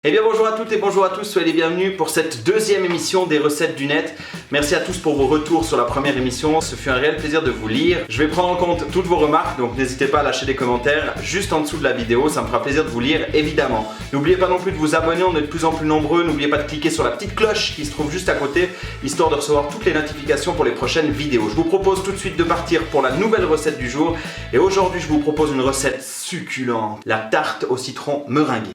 Eh bien bonjour à toutes et bonjour à tous, soyez les bienvenus pour cette deuxième émission des recettes du net. Merci à tous pour vos retours sur la première émission, ce fut un réel plaisir de vous lire. Je vais prendre en compte toutes vos remarques, donc n'hésitez pas à lâcher des commentaires juste en dessous de la vidéo, ça me fera plaisir de vous lire évidemment. N'oubliez pas non plus de vous abonner, on est de plus en plus nombreux, n'oubliez pas de cliquer sur la petite cloche qui se trouve juste à côté, histoire de recevoir toutes les notifications pour les prochaines vidéos. Je vous propose tout de suite de partir pour la nouvelle recette du jour, et aujourd'hui je vous propose une recette succulente, la tarte au citron meringuée.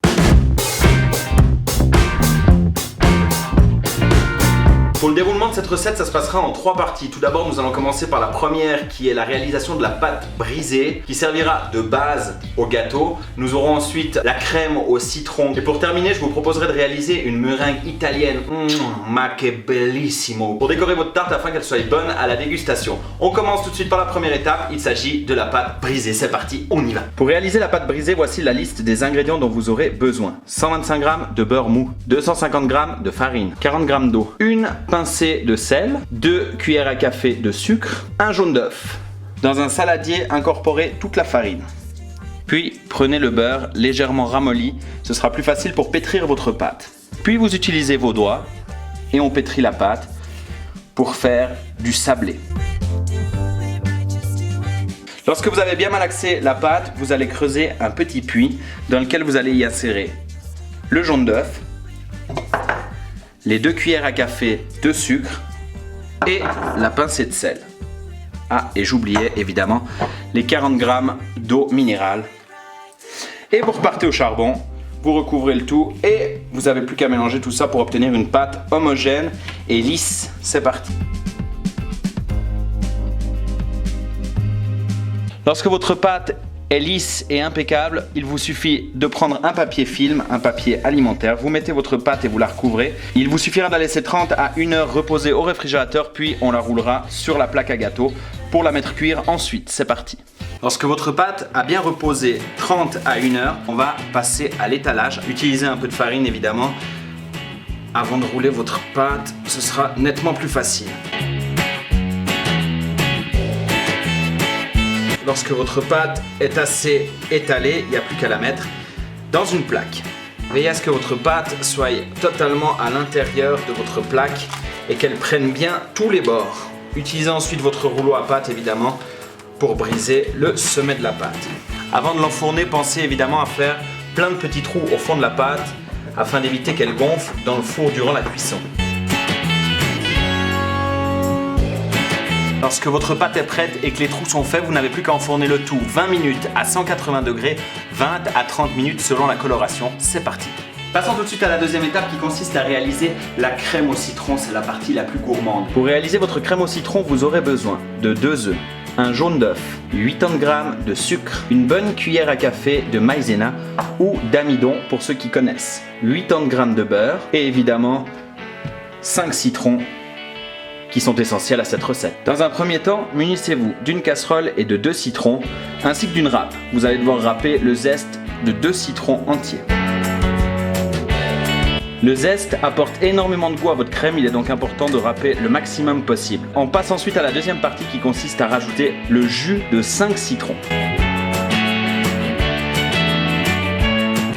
Pour le déroulement de cette recette, ça se passera en 3 parties. Tout d'abord, nous allons commencer par la première qui est la réalisation de la pâte brisée qui servira de base au gâteau. Nous aurons ensuite la crème au citron. Et pour terminer, je vous proposerai de réaliser une meringue italienne. Ma che bellissimo! Pour décorer votre tarte afin qu'elle soit bonne à la dégustation. On commence tout de suite par la première étape. Il s'agit de la pâte brisée. C'est parti, on y va! Pour réaliser la pâte brisée, voici la liste des ingrédients dont vous aurez besoin. 125 g de beurre mou, 250 g de farine, 40 g d'eau, une pincée de sel, 2 cuillères à café de sucre, un jaune d'œuf. Dans un saladier, incorporez toute la farine. Puis prenez le beurre légèrement ramolli, ce sera plus facile pour pétrir votre pâte. Puis vous utilisez vos doigts et on pétrit la pâte pour faire du sablé. Lorsque vous avez bien malaxé la pâte, vous allez creuser un petit puits dans lequel vous allez y insérer le jaune d'œuf, les 2 cuillères à café de sucre et la pincée de sel. Ah, et j'oubliais évidemment les 40 g d'eau minérale. Et vous repartez au charbon, vous recouvrez le tout et vous n'avez plus qu'à mélanger tout ça pour obtenir une pâte homogène et lisse. C'est parti. Lorsque votre pâte est lisse et impeccable, il vous suffit de prendre un papier film, un papier alimentaire, vous mettez votre pâte et vous la recouvrez. Il vous suffira de la laisser 30 à 1 heure reposer au réfrigérateur, puis on la roulera sur la plaque à gâteau pour la mettre cuire ensuite. C'est parti. Lorsque votre pâte a bien reposé 30 à 1 heure, on va passer à l'étalage. Utilisez un peu de farine évidemment. Avant de rouler votre pâte, ce sera nettement plus facile. Lorsque votre pâte est assez étalée, il n'y a plus qu'à la mettre dans une plaque. Veillez à ce que votre pâte soit totalement à l'intérieur de votre plaque et qu'elle prenne bien tous les bords. Utilisez ensuite votre rouleau à pâte évidemment pour briser le sommet de la pâte. Avant de l'enfourner, pensez évidemment à faire plein de petits trous au fond de la pâte afin d'éviter qu'elle gonfle dans le four durant la cuisson. Lorsque votre pâte est prête et que les trous sont faits, vous n'avez plus qu'à enfourner le tout 20 minutes à 180 degrés, 20 à 30 minutes selon la coloration. C'est parti. Passons tout de suite à la deuxième étape qui consiste à réaliser la crème au citron, c'est la partie la plus gourmande. Pour réaliser votre crème au citron, vous aurez besoin de 2 œufs, un jaune d'œuf, 80 g de sucre, une bonne cuillère à café de maïzena ou d'amidon pour ceux qui connaissent, 80 g de beurre et évidemment 5 citrons qui sont essentiels à cette recette. Dans un premier temps, munissez-vous d'une casserole et de 2 citrons, ainsi que d'une râpe. Vous allez devoir râper le zeste de 2 citrons entiers. Le zeste apporte énormément de goût à votre crème, il est donc important de râper le maximum possible. On passe ensuite à la deuxième partie qui consiste à rajouter le jus de 5 citrons.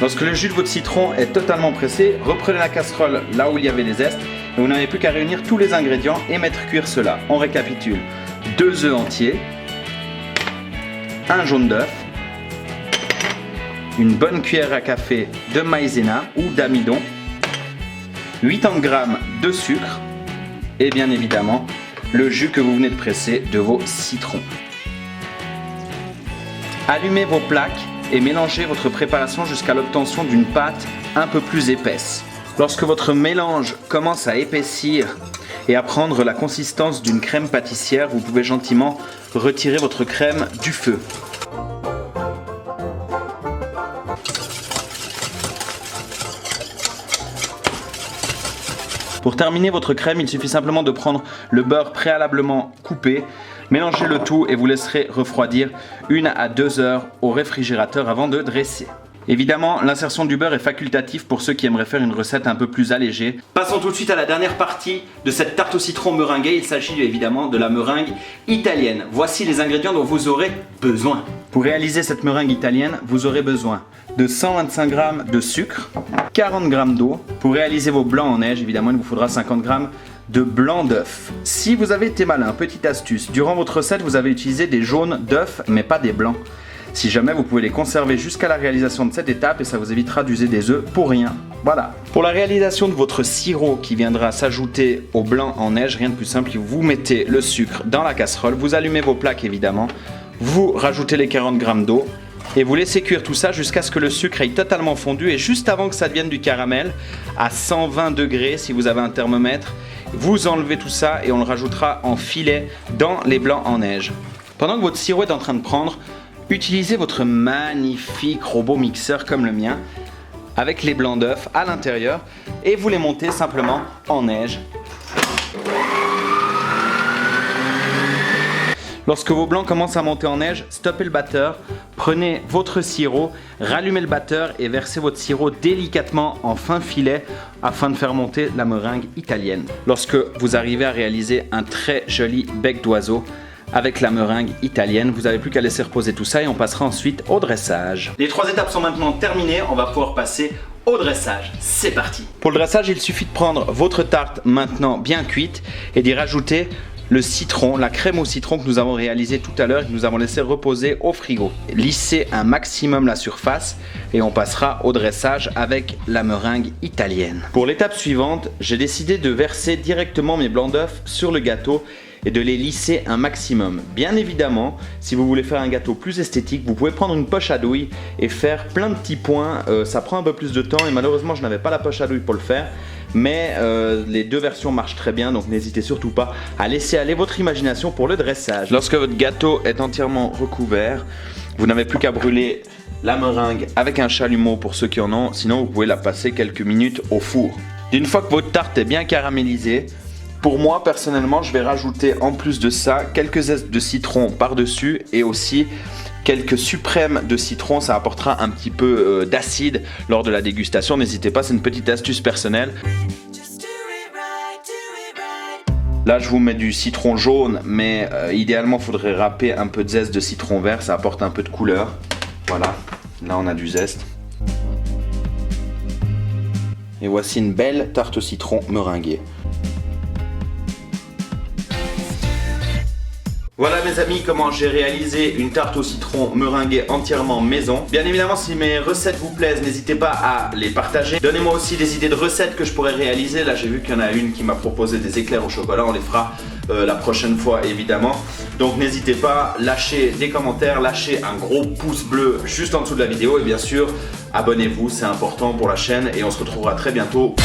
Lorsque le jus de votre citron est totalement pressé, reprenez la casserole là où il y avait les zestes. Vous n'avez plus qu'à réunir tous les ingrédients et mettre cuire cela. On récapitule. 2 œufs entiers, un jaune d'œuf, une bonne cuillère à café de maïzena ou d'amidon, 80 g de sucre et bien évidemment le jus que vous venez de presser de vos citrons. Allumez vos plaques et mélangez votre préparation jusqu'à l'obtention d'une pâte un peu plus épaisse. Lorsque votre mélange commence à épaissir et à prendre la consistance d'une crème pâtissière, vous pouvez gentiment retirer votre crème du feu. Pour terminer votre crème, il suffit simplement de prendre le beurre préalablement coupé, mélangez le tout et vous laisserez refroidir 1 à 2 heures au réfrigérateur avant de dresser. Évidemment, l'insertion du beurre est facultative pour ceux qui aimeraient faire une recette un peu plus allégée. Passons tout de suite à la dernière partie de cette tarte au citron meringuée. Il s'agit évidemment de la meringue italienne. Voici les ingrédients dont vous aurez besoin. Pour réaliser cette meringue italienne, vous aurez besoin de 125 g de sucre, 40 g d'eau. Pour réaliser vos blancs en neige, évidemment, il vous faudra 50 g de blanc d'œuf. Si vous avez été malin, petite astuce, durant votre recette, vous avez utilisé des jaunes d'œufs, mais pas des blancs. Si jamais, vous pouvez les conserver jusqu'à la réalisation de cette étape et ça vous évitera d'user des œufs pour rien. Voilà. Pour la réalisation de votre sirop qui viendra s'ajouter au blanc en neige, rien de plus simple, vous mettez le sucre dans la casserole, vous allumez vos plaques évidemment, vous rajoutez les 40 g d'eau et vous laissez cuire tout ça jusqu'à ce que le sucre ait totalement fondu et juste avant que ça devienne du caramel, à 120 degrés si vous avez un thermomètre, vous enlevez tout ça et on le rajoutera en filet dans les blancs en neige. Pendant que votre sirop est en train de prendre, utilisez votre magnifique robot mixeur comme le mien avec les blancs d'œufs à l'intérieur et vous les montez simplement en neige. Lorsque vos blancs commencent à monter en neige, stoppez le batteur, prenez votre sirop, rallumez le batteur et versez votre sirop délicatement en fin filet afin de faire monter la meringue italienne. Lorsque vous arrivez à réaliser un très joli bec d'oiseau, avec la meringue italienne, vous n'avez plus qu'à laisser reposer tout ça et on passera ensuite au dressage. Les 3 étapes sont maintenant terminées, on va pouvoir passer au dressage. C'est parti. Pour le dressage, il suffit de prendre votre tarte maintenant bien cuite et d'y rajouter le citron, la crème au citron que nous avons réalisé tout à l'heure et que nous avons laissé reposer au frigo. Lissez un maximum la surface et on passera au dressage avec la meringue italienne. Pour l'étape suivante, j'ai décidé de verser directement mes blancs d'œufs sur le gâteau et de les lisser un maximum. Bien évidemment, si vous voulez faire un gâteau plus esthétique, vous pouvez prendre une poche à douille et faire plein de petits points. Ça prend un peu plus de temps et malheureusement je n'avais pas la poche à douille pour le faire. Mais les deux versions marchent très bien, donc n'hésitez surtout pas à laisser aller votre imagination pour le dressage. Lorsque votre gâteau est entièrement recouvert, vous n'avez plus qu'à brûler la meringue avec un chalumeau pour ceux qui en ont, sinon vous pouvez la passer quelques minutes au four. Une fois que votre tarte est bien caramélisée, pour moi, personnellement, je vais rajouter en plus de ça quelques zestes de citron par-dessus et aussi quelques suprêmes de citron. Ça apportera un petit peu d'acide lors de la dégustation. N'hésitez pas, c'est une petite astuce personnelle. Là, je vous mets du citron jaune, mais idéalement, il faudrait râper un peu de zeste de citron vert. Ça apporte un peu de couleur. Voilà, là, on a du zeste. Et voici une belle tarte au citron meringuée. Voilà mes amis, comment j'ai réalisé une tarte au citron meringuée entièrement maison. Bien évidemment, si mes recettes vous plaisent, n'hésitez pas à les partager. Donnez-moi aussi des idées de recettes que je pourrais réaliser. Là, j'ai vu qu'il y en a une qui m'a proposé des éclairs au chocolat. On les fera la prochaine fois évidemment. Donc n'hésitez pas, lâchez des commentaires, lâchez un gros pouce bleu juste en dessous de la vidéo. Et bien sûr, abonnez-vous, c'est important pour la chaîne. Et on se retrouvera très bientôt.